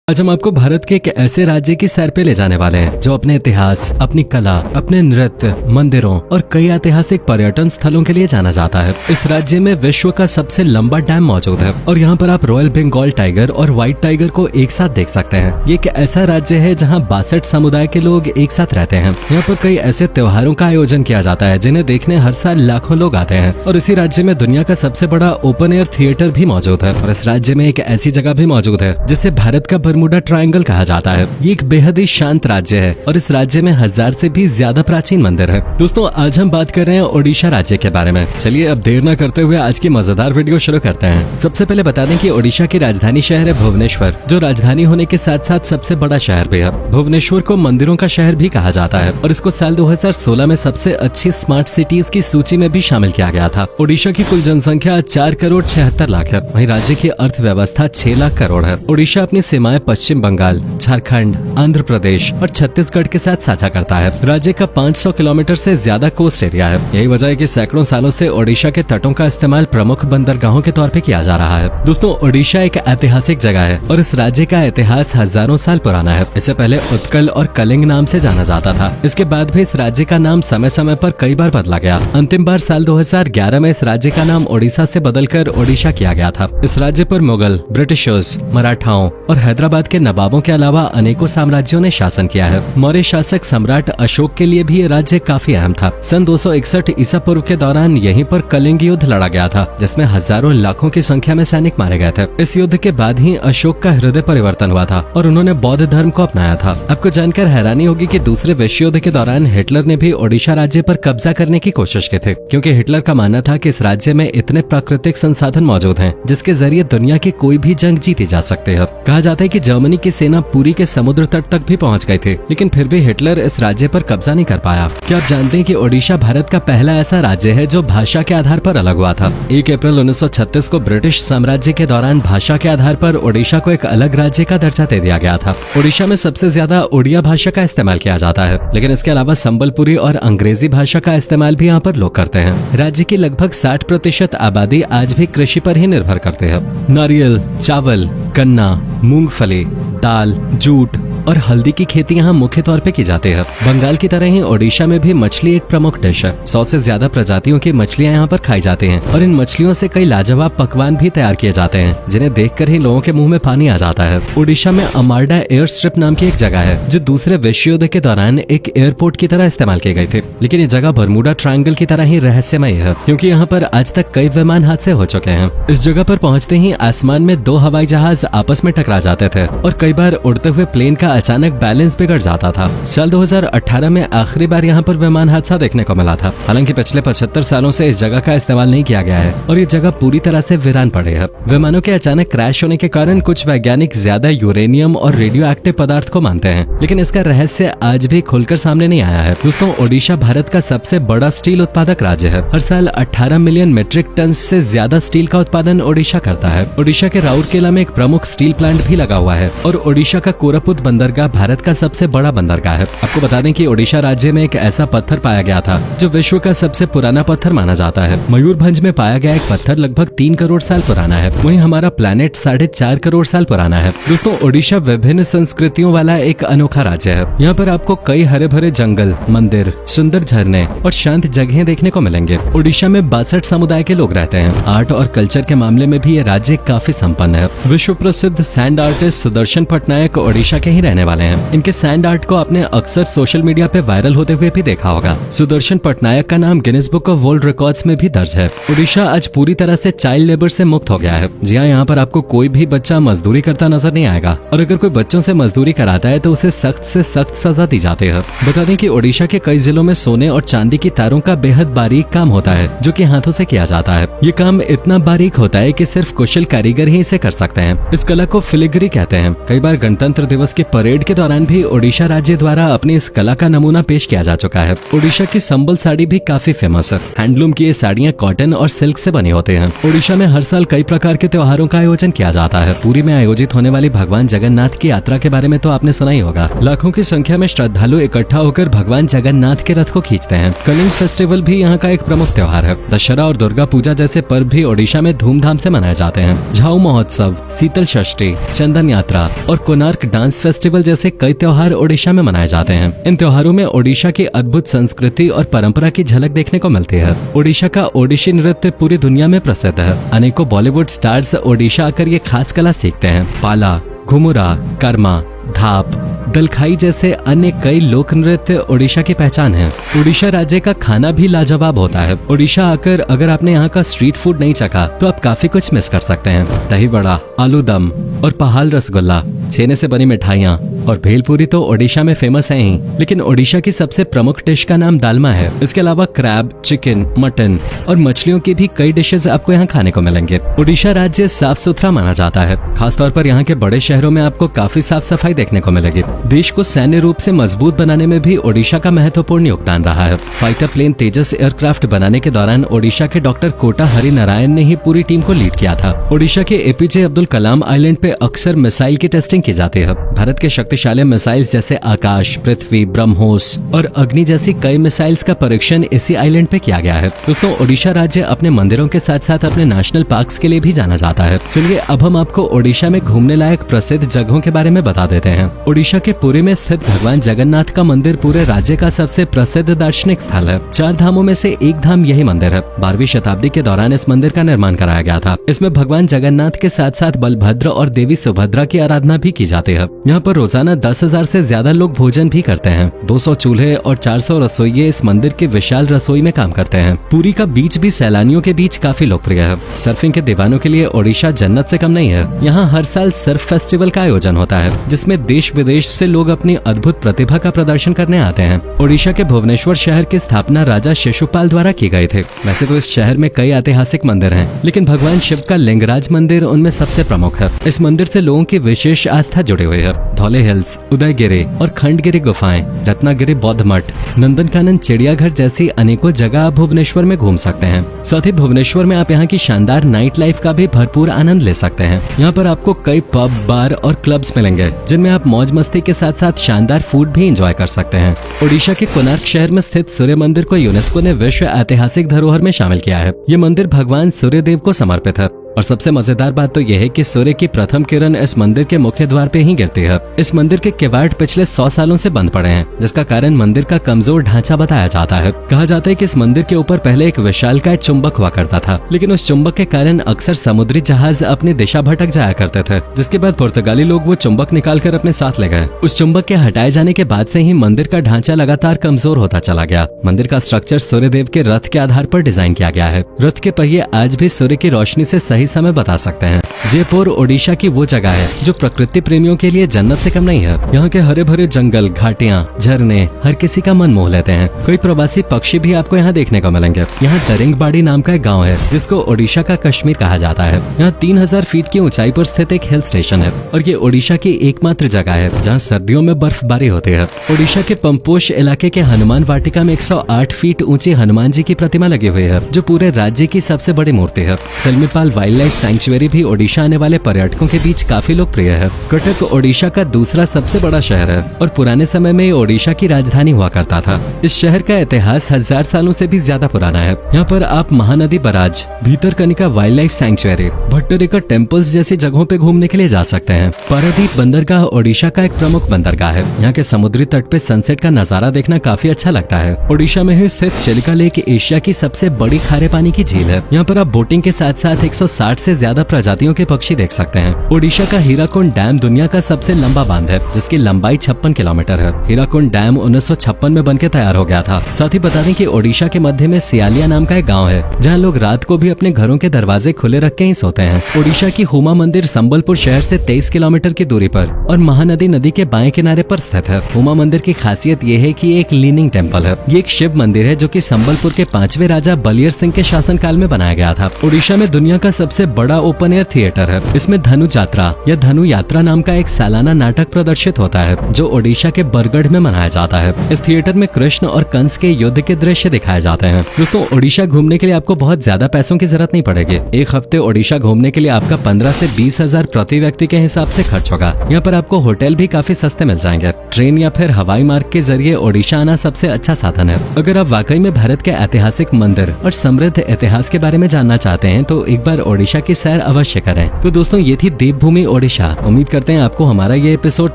आज हम आपको भारत के एक ऐसे राज्य की सैर पे ले जाने वाले हैं जो अपने इतिहास, अपनी कला, अपने नृत्य, मंदिरों और कई ऐतिहासिक पर्यटन स्थलों के लिए जाना जाता है। इस राज्य में विश्व का सबसे लंबा डैम मौजूद है और यहाँ पर आप रॉयल बंगाल टाइगर और व्हाइट टाइगर को एक साथ देख सकते हैं। ये एक ऐसा राज्य है जहाँ 62 समुदाय के लोग एक साथ रहते हैं। यहाँ पर कई ऐसे त्योहारों का आयोजन किया जाता है जिन्हें देखने हर साल लाखों लोग आते हैं और इसी राज्य में दुनिया का सबसे बड़ा ओपन एयर थिएटर भी मौजूद है। और इस राज्य में एक ऐसी जगह भी मौजूद है जिसे भारत का बरमूडा ट्रायंगल कहा जाता है। ये एक बेहद ही शांत राज्य है और इस राज्य में 1000 से भी ज्यादा प्राचीन मंदिर है। दोस्तों, आज हम बात कर रहे हैं ओडिशा राज्य के बारे में। चलिए अब देर न करते हुए आज की मजेदार वीडियो शुरू करते हैं। सबसे पहले बता दें कि ओडिशा की राजधानी शहर है भुवनेश्वर, जो राजधानी होने के साथ साथ सबसे बड़ा शहर भी है। भुवनेश्वर को मंदिरों का शहर भी कहा जाता है और इसको साल 2016 में सबसे अच्छी स्मार्ट सिटीज की सूची में भी शामिल किया गया था। ओडिशा की कुल जनसंख्या 4,76,00,000 है। वहीं राज्य की अर्थव्यवस्था 6 लाख करोड़ है। ओडिशा अपनी सीमाएं पश्चिम बंगाल, झारखंड, आंध्र प्रदेश और छत्तीसगढ़ के साथ साझा करता है। राज्य का 500 किलोमीटर से ज्यादा कोस्ट एरिया है। यही वजह है कि सैकड़ों सालों से ओडिशा के तटों का इस्तेमाल प्रमुख बंदरगाहों के तौर पे किया जा रहा है। दोस्तों, ओडिशा एक ऐतिहासिक जगह है और इस राज्य का इतिहास हजारों साल पुराना है। इससे पहले उत्कल और कलिंग नाम से जाना जाता था। इसके बाद भी इस राज्य का नाम समय समय पर कई बार बदला गया। अंतिम बार साल 2011 में इस राज्य का नाम ओडिशा से बदलकर ओडिशा किया गया था। इस राज्य पर मुगल, ब्रिटिशर्स, मराठाओं और हैदराबाद के नवाबों के अलावा अनेकों साम्राज्यों ने शासन किया है। मौर्य शासक सम्राट अशोक के लिए भी ये राज्य काफी अहम था। सन 261 ईसा पूर्व के दौरान यहीं पर कलिंग युद्ध लड़ा गया था, जिसमें हजारों लाखों की संख्या में सैनिक मारे गए थे। इस युद्ध के बाद ही अशोक का हृदय परिवर्तन हुआ था और उन्होंने बौद्ध धर्म को अपनाया था। आपको जानकर हैरानी होगी कि दूसरे विश्व युद्ध के दौरान हिटलर ने भी ओडिशा राज्य पर कब्जा करने की कोशिश की थी, क्योंकि हिटलर का मानना था कि इस राज्य में इतने प्राकृतिक संसाधन मौजूद हैं जिसके जरिए दुनिया की कोई भी जंग जीती जा सकती है। कहा जाता है कि जर्मनी की सेना पूरी के समुद्र तट तक भी पहुंच गई थी, लेकिन फिर भी हिटलर इस राज्य पर कब्जा नहीं कर पाया। क्या आप जानते हैं कि ओडिशा भारत का पहला ऐसा राज्य है जो भाषा के आधार पर अलग हुआ था। 1 अप्रैल 1936 को ब्रिटिश साम्राज्य के दौरान भाषा के आधार पर ओडिशा को एक अलग राज्य का दर्जा दे दिया गया था। ओडिशा में सबसे ज्यादा ओडिया भाषा का इस्तेमाल किया जाता है, लेकिन इसके अलावा संबलपुरी और अंग्रेजी भाषा का इस्तेमाल भी यहाँ पर लोग करते हैं। राज्य की लगभग 60% आबादी आज भी कृषि पर ही निर्भर करते हैं। नारियल, चावल, गन्ना, मूंगफली, दाल, जूट और हल्दी की खेती यहाँ मुख्य तौर पे की जाती है। बंगाल की तरह ही ओडिशा में भी मछली एक प्रमुख डिश है। 100 से ज्यादा प्रजातियों की मछलियाँ यहाँ पर खाई जाती हैं और इन मछलियों से कई लाजवाब पकवान भी तैयार किए जाते हैं, जिन्हें देखकर ही लोगों के मुंह में पानी आ जाता है। ओडिशा में अमारडा एयर स्ट्रिप नाम की एक जगह है जो दूसरे विश्व युद्ध के दौरान एक एयरपोर्ट की तरह इस्तेमाल की गई थी, लेकिन ये जगह बरमूडा ट्रायंगल की तरह ही रहस्यमय है, क्योंकि यहाँ पर आज तक कई विमान हादसे हो चुके हैं। इस जगह पर पहुँचते ही आसमान में 2 हवाई जहाज आपस में टकरा जाते थे और कई बार उड़ते हुए प्लेन का अचानक बैलेंस बिगड़ जाता था। साल 2018 में आखिरी बार यहाँ पर विमान हादसा देखने को मिला था। हालांकि पिछले 75 सालों से इस जगह का इस्तेमाल नहीं किया गया है और ये जगह पूरी तरह से वीरान पड़ी है। विमानों के अचानक क्रैश होने के कारण कुछ वैज्ञानिक ज्यादा यूरेनियम और रेडियो एक्टिव पदार्थ को मानते हैं, लेकिन इसका रहस्य आज भी खुलकर सामने नहीं आया है। दोस्तों, ओडिशा भारत का सबसे बड़ा स्टील उत्पादक राज्य है। हर साल 18 मिलियन मीट्रिक टन से ज्यादा स्टील का उत्पादन ओडिशा करता है। ओडिशा के राउरकेला में एक प्रमुख स्टील प्लांट भी लगा हुआ है और ओडिशा का कोरापुट बंदरगाह भारत का सबसे बड़ा बंदरगाह है। आपको बता दें कि ओडिशा राज्य में एक ऐसा पत्थर पाया गया था जो विश्व का सबसे पुराना पत्थर माना जाता है। मयूरभंज में पाया गया एक पत्थर लगभग 3 करोड़ साल पुराना है। वहीं हमारा प्लैनेट 4.5 करोड़ साल पुराना है। दोस्तों, ओडिशा विभिन्न संस्कृतियों वाला एक अनोखा राज्य है। यहाँ पर आपको कई हरे भरे जंगल, मंदिर, सुंदर झरने और शांत जगहें देखने को मिलेंगे। ओडिशा में 62 समुदाय के लोग रहते हैं। आर्ट और कल्चर के मामले में भी ये राज्य काफी संपन्न है। विश्व प्रसिद्ध सैंड आर्टिस्ट सुदर्शन पटनायक ओडिशा के ही रहने वाले हैं। इनके सैंड आर्ट को आपने अक्सर सोशल मीडिया पे वायरल होते हुए भी देखा होगा। सुदर्शन पटनायक का नाम Guinness book of world records में भी दर्ज है। ओडिशा आज पूरी तरह से चाइल्ड लेबर से मुक्त हो गया है। जी हाँ, यहाँ पर आपको कोई भी बच्चा मजदूरी करता नजर नहीं आएगा और अगर कोई बच्चों से मजदूरी कराता है तो उसे सख्त से सख्त सजा दी जाती है। बता दें कि ओडिशा के कई जिलों में सोने और चांदी की तारों का बेहद बारीक काम होता है, जो कि हाथों से किया जाता है। ये काम इतना बारीक होता है कि सिर्फ कुशल कारीगर ही इसे कर सकते हैं। इस कला को फिलिग्री कहते हैं। कई बार गणतंत्र दिवस की परेड के दौरान भी ओडिशा राज्य द्वारा अपनी इस कला का नमूना पेश किया जा चुका है। ओडिशा की संबल साड़ी भी काफी फेमस है। हैंडलूम की ये साड़ियाँ कॉटन और सिल्क से बनी होती हैं। ओडिशा में हर साल कई प्रकार के त्योहारों का आयोजन किया जाता है। पुरी में आयोजित होने वाली भगवान जगन्नाथ की यात्रा के बारे में तो आपने सुना ही होगा। लाखों की संख्या में श्रद्धालु इकट्ठा होकर भगवान जगन्नाथ के रथ को खींचते हैं। कलिंग फेस्टिवल भी यहाँ का एक प्रमुख त्योहार है। दशहरा और दुर्गा पूजा जैसे पर्व भी ओडिशा में धूमधाम से मनाए जाते हैं। झाऊ महोत्सव, शीतल षष्ठी, चंदन यात्रा और कोणार्क डांस फेस्टिवल जैसे कई त्योहार ओडिशा में मनाए जाते हैं। इन त्योहारों में ओडिशा की अद्भुत संस्कृति और परंपरा की झलक देखने को मिलती है। ओडिशा का ओडिशी नृत्य पूरी दुनिया में प्रसिद्ध है। अनेकों बॉलीवुड स्टार्स ओडिशा आकर ये खास कला सीखते हैं। पाला, घुमुरा, कर्मा, धाप, दलखाई जैसे अन्य कई लोक नृत्य ओडिशा की पहचान है। ओडिशा राज्य का खाना भी लाजवाब होता है। ओडिशा आकर अगर आपने यहाँ का स्ट्रीट फूड नहीं चखा तो आप काफी कुछ मिस कर सकते हैं। दही बड़ा, आलू दम और पहाल रसगुल्ला, छेने से बनी मिठाइयाँ और भेलपुरी तो ओडिशा में फेमस है ही, लेकिन ओडिशा की सबसे प्रमुख डिश का नाम दालमा है। इसके अलावा क्रैब, चिकन, मटन और मछलियों की भी कई डिशेज आपको यहाँ खाने को मिलेंगे। ओडिशा राज्य साफ सुथरा माना जाता है। खासतौर पर यहाँ के बड़े शहरों में आपको काफी साफ सफाई देखने को मिलेगी। देश को सैन्य रूप से मजबूत बनाने में भी ओडिशा का महत्वपूर्ण योगदान रहा है। फाइटर प्लेन तेजस एयरक्राफ्ट बनाने के दौरान ओडिशा के डॉक्टर कोटा हरि नारायण ने ही पूरी टीम को लीड किया था। ओडिशा के एपीजे अब्दुल कलाम आइलैंड पे अक्सर मिसाइल की टेस्टिंग की जाती है। भारत के शक्तिशाली मिसाइल जैसे आकाश, पृथ्वी, ब्रह्मोस और अग्नि जैसी कई मिसाइल्स का परीक्षण इसी आइलैंड पे किया गया है। दोस्तों, ओडिशा राज्य अपने मंदिरों के साथ साथ अपने नेशनल पार्क्स के लिए भी जाना जाता है। चलिए अब हम आपको ओडिशा में घूमने लायक प्रसिद्ध जगहों के बारे में बता देते हैं। ओडिशा के पुरी में स्थित भगवान जगन्नाथ का मंदिर पूरे राज्य का सबसे प्रसिद्ध दार्शनिक स्थल है। 4 धामों में से एक धाम यही मंदिर है। 12वीं शताब्दी के दौरान इस मंदिर का निर्माण कराया गया था। इसमें भगवान जगन्नाथ के साथ साथ बलभद्र और देवी सुभद्रा की आराधना भी की जाती है। यहाँ पर रोजाना 10,000 से ज्यादा लोग भोजन भी करते हैं। 200 चूल्हे और 400 रसोइये इस मंदिर के विशाल रसोई में काम करते हैं। पुरी का बीच भी सैलानियों के बीच काफी लोकप्रिय है। सर्फिंग के दीवानों के लिए ओडिशा जन्नत से कम नहीं है। यहाँ हर साल सर्फ फेस्टिवल का आयोजन होता है, जिसमें देश विदेश से लोग अपनी अद्भुत प्रतिभा का प्रदर्शन करने आते हैं। ओडिशा के भुवनेश्वर शहर की स्थापना राजा शिशुपाल द्वारा की गई थी। वैसे तो इस शहर में कई ऐतिहासिक मंदिर हैं, लेकिन भगवान शिव का लिंगराज मंदिर उनमें सबसे प्रमुख है। इस मंदिर से लोगों की विशेष आस्था जुड़ी हुई है। धौले हिल्स, उदयगिरी और खंडगिरी गुफाएं, रत्नागिरी बौद्ध मठ, नंदनकानन चिड़ियाघर जैसी अनेकों जगह आप भुवनेश्वर में घूम सकते हैं। साथ ही भुवनेश्वर में आप यहाँ की शानदार नाइट लाइफ का भी भरपूर आनंद ले सकते हैं। यहाँ पर आपको कई पब, बार और क्लब्स मिलेंगे, जिनमें आप मौज मस्ती के साथ साथ शानदार फूड भी एंजॉय कर सकते हैं। ओडिशा के कोणार्क शहर में स्थित सूर्य मंदिर को यूनेस्को ने विश्व ऐतिहासिक धरोहर में शामिल किया है। ये मंदिर भगवान सूर्य देव को समर्पित है। और सबसे मजेदार बात तो यह है कि सूर्य की प्रथम किरण इस मंदिर के मुख्य द्वार पे ही गिरती है। इस मंदिर के किवाड़ पिछले 100 सालों से बंद पड़े हैं, जिसका कारण मंदिर का कमजोर ढांचा बताया जाता है। कहा जाता है कि इस मंदिर के ऊपर पहले एक विशालकाय चुंबक हुआ करता था, लेकिन उस चुंबक के कारण अक्सर समुद्री जहाज अपनी दिशा भटक जाया करते थे, जिसके बाद पुर्तगाली लोग वो चुंबक निकाल कर अपने साथ ले गए। उस चुंबक के हटाए जाने के बाद से ही मंदिर का ढांचा लगातार कमजोर होता चला गया। मंदिर का स्ट्रक्चर सूर्यदेव के रथ के आधार पर डिजाइन किया गया है। रथ के पहिए आज भी सूर्य की रोशनी से सही समय बता सकते हैं। जयपुर ओडिशा की वो जगह है जो प्रकृति प्रेमियों के लिए जन्नत से कम नहीं है। यहाँ के हरे भरे जंगल, घाटियाँ, झरने हर किसी का मन मोह लेते हैं। कई प्रवासी पक्षी भी आपको यहाँ देखने को मिलेंगे। यहाँ दरिंगबाड़ी नाम का एक गाँव है, जिसको ओडिशा का कश्मीर कहा जाता है। यहाँ 3000 फीट की ऊंचाई पर स्थित एक हिल स्टेशन है और ये ओडिशा की एकमात्र जगह है जहाँ सर्दियों में बर्फबारी होती है। ओडिशा के पंपोश इलाके के हनुमान वाटिका में 108 फीट ऊंची हनुमान जी की प्रतिमा लगी हुई है, जो पूरे राज्य की सबसे बड़ी मूर्ति है। सिलमीपाल वाइल्ड लाइफ सैंक्चुअरी भी ओडिशा आने वाले पर्यटकों के बीच काफी लोकप्रिय है। कटक ओडिशा का दूसरा सबसे बड़ा शहर है और पुराने समय में ओडिशा की राजधानी हुआ करता था। इस शहर का इतिहास 1000 सालों से भी ज्यादा पुराना है। यहाँ पर आप Mahanadi barrage, Bhitarkanika wildlife sanctuary, Bhattarika temples जैसी जगहों पे घूमने के लिए जा सकते हैं। पारादीप बंदरगाह ओडिशा का एक प्रमुख बंदरगाह है। यहाँ के समुद्री तट पे सनसेट का नजारा देखना काफी अच्छा लगता है। ओडिशा में ही स्थित चिलिका लेक एशिया की सबसे बड़ी खारे पानी की झील है। यहाँ पर आप बोटिंग के साथ साथ 160 से ज्यादा प्रजातियों के पक्षी देख सकते हैं। ओडिशा का हीराकुंड डैम दुनिया का सबसे लंबा बांध है, जिसकी लंबाई 56 किलोमीटर है। हीराकुंड डैम 1956 में बनकर तैयार हो गया था। साथ ही बता दें कि ओडिशा के मध्य में सियालिया नाम का एक गाँव है, जहाँ लोग रात को भी अपने घरों के दरवाजे खुले रख के ही सोते हैं। ओडिशा की हुमा मंदिर संबलपुर शहर से 23 किलोमीटर की दूरी पर और महानदी नदी के बाएं किनारे पर स्थित है। हुमा मंदिर की खासियत ये है कि ये एक लीनिंग टेम्पल है। ये एक शिव मंदिर है जो कि संबलपुर के 5वें राजा बलियर सिंह के शासनकाल में बनाया गया था। ओडिशा में दुनिया का सबसे सबसे बड़ा ओपन एयर थिएटर है। इसमें धनु यात्रा या धनु यात्रा नाम का एक सालाना नाटक प्रदर्शित होता है जो ओडिशा के बरगढ़ में मनाया जाता है। इस थिएटर में कृष्ण और कंस के युद्ध के दृश्य दिखाए जाते हैं। दोस्तों, ओडिशा घूमने के लिए आपको बहुत ज्यादा पैसों की जरूरत नहीं पड़ेगी। एक हफ्ते ओडिशा घूमने के लिए आपका 15 से 20 हजार प्रति व्यक्ति के हिसाब से खर्च होगा। यहाँ पर आपको होटल भी काफी सस्ते मिल जाएंगे। ट्रेन या फिर हवाई मार्ग के जरिए ओडिशा आना सबसे अच्छा साधन है। अगर आप वाकई में भारत के ऐतिहासिक मंदिर और समृद्ध इतिहास के बारे में जानना चाहते हैं तो एक बार ओडिशा की सैर अवश्य करें। तो दोस्तों, ये थी देवभूमि ओडिशा। उम्मीद करते हैं आपको हमारा ये एपिसोड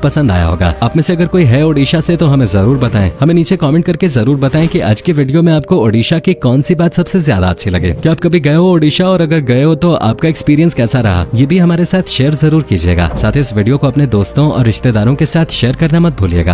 पसंद आया होगा। आप में से अगर कोई है ओडिशा से तो हमें जरूर बताएं। हमें नीचे कमेंट करके जरूर बताएं कि आज के वीडियो में आपको ओडिशा की कौन सी बात सबसे ज्यादा अच्छी लगे। क्या आप कभी गए हो ओडिशा, और अगर गए हो तो आपका एक्सपीरियंस कैसा रहा, ये भी हमारे साथ शेयर जरूर कीजिएगा। साथ ही इस वीडियो को अपने दोस्तों और रिश्तेदारों के साथ शेयर करना मत भूलिएगा।